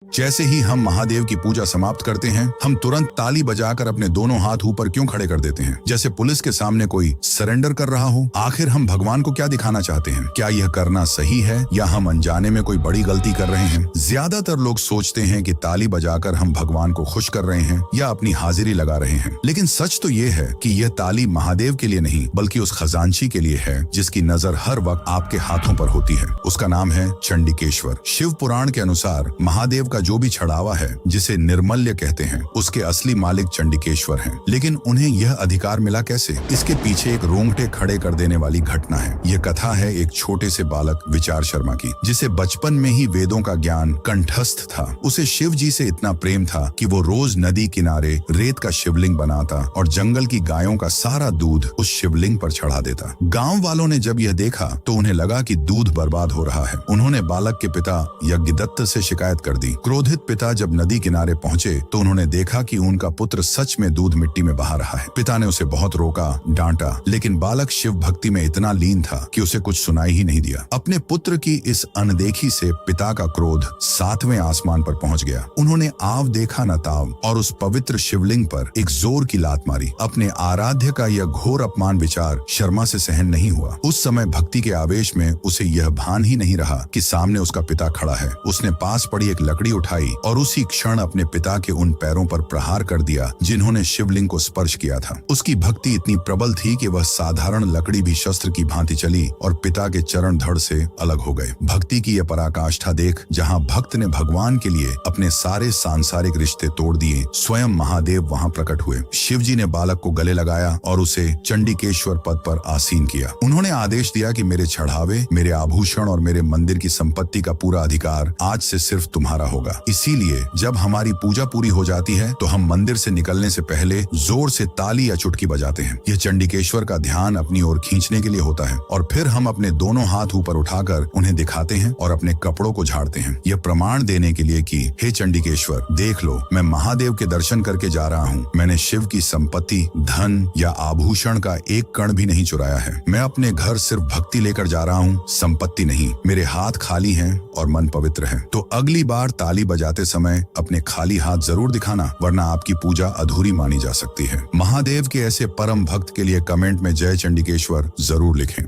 जैसे ही हम महादेव की पूजा समाप्त करते हैं, हम तुरंत ताली बजाकर अपने दोनों हाथ ऊपर क्यों खड़े कर देते हैं, जैसे पुलिस के सामने कोई सरेंडर कर रहा हो। आखिर हम भगवान को क्या दिखाना चाहते हैं? क्या यह करना सही है या हम अनजाने में कोई बड़ी गलती कर रहे हैं? ज्यादातर लोग सोचते हैं कि ताली बजाकर हम भगवान को खुश कर रहे हैं या अपनी हाजिरी लगा रहे हैं, लेकिन सच तो ये है कि यह ताली महादेव के लिए नहीं बल्कि उस खजांची के लिए है जिसकी नजर हर वक्त आपके हाथों पर होती है। उसका नाम है चंडिकेश्वर। शिव पुराण के अनुसार महादेव का जो भी छड़ावा है, जिसे निर्मल्य कहते हैं, उसके असली मालिक चंडिकेश्वर हैं। लेकिन उन्हें यह अधिकार मिला कैसे? इसके पीछे एक रोंगटे खड़े कर देने वाली घटना है। यह कथा है एक छोटे से बालक विचार शर्मा की, जिसे बचपन में ही वेदों का ज्ञान कंठस्थ था। उसे शिव जी से इतना प्रेम था कि वो रोज नदी किनारे रेत का शिवलिंग बनाता और जंगल की गायों का सारा दूध उस शिवलिंग पर चढ़ा देता। गांव वालों ने जब यह देखा तो उन्हें लगा कि दूध बर्बाद हो रहा है। उन्होंने बालक के पिता यज्ञदत्त से शिकायत कर दी। क्रोधित पिता जब नदी किनारे पहुंचे तो उन्होंने देखा कि उनका पुत्र सच में दूध मिट्टी में बहा रहा है। पिता ने उसे बहुत रोका, डांटा, लेकिन बालक शिव भक्ति में इतना लीन था कि उसे कुछ सुनाई ही नहीं दिया। अपने पुत्र की इस अनदेखी से पिता का क्रोध 7वें आसमान पर पहुंच गया। उन्होंने आव देखा न ताव और उस पवित्र शिवलिंग पर एक जोर की लात मारी। अपने आराध्य का यह घोर अपमान विचार शर्मा से सहन नहीं हुआ। उस समय भक्ति के आवेश में उसे यह भान ही नहीं रहा कि सामने उसका पिता खड़ा है। उसने पास पड़ी एक लकड़ी उठाई और उसी क्षण अपने पिता के उन पैरों पर प्रहार कर दिया जिन्होंने शिवलिंग को स्पर्श किया था। उसकी भक्ति इतनी प्रबल थी कि वह साधारण लकड़ी भी शस्त्र की भांति चली और पिता के चरण धड़ से अलग हो गए। भक्ति की यह पराकाष्ठा देख जहां भक्त ने भगवान के लिए अपने सारे सांसारिक रिश्ते तोड़ दिए, स्वयं महादेव वहां प्रकट हुए। शिव जी ने बालक को गले लगाया और उसे चंडिकेश्वर पद पर आसीन किया। उन्होंने आदेश दिया कि मेरे चढ़ावे, मेरे आभूषण और मेरे मंदिर की संपत्ति का पूरा अधिकार आज से सिर्फ तुम्हारा होगा। इसीलिए जब हमारी पूजा पूरी हो जाती है तो हम मंदिर से निकलने से पहले जोर से ताली या चुटकी बजाते हैं। यह चंडिकेश्वर का ध्यान अपनी ओर खींचने के लिए होता है और फिर हम अपने दोनों हाथ ऊपर उठाकर उन्हें दिखाते हैं और अपने कपड़ों को झाड़ते हैं। यह प्रमाण देने के लिए कि हे चंडिकेश्वर, देख लो, मैं महादेव के दर्शन करके जा रहा हूँ। मैंने शिव की संपत्ति, धन या आभूषण का एक कण भी नहीं चुराया है। मैं अपने घर सिर्फ भक्ति लेकर जा रहा हूँ, संपत्ति नहीं। मेरे हाथ खाली हैं और मन पवित्र है। तो अगली बार ताली बजाते समय अपने खाली हाथ जरूर दिखाना, वरना आपकी पूजा अधूरी मानी जा सकती है। महादेव के ऐसे परम भक्त के लिए कमेंट में जय चंडिकेश्वर जरूर लिखें।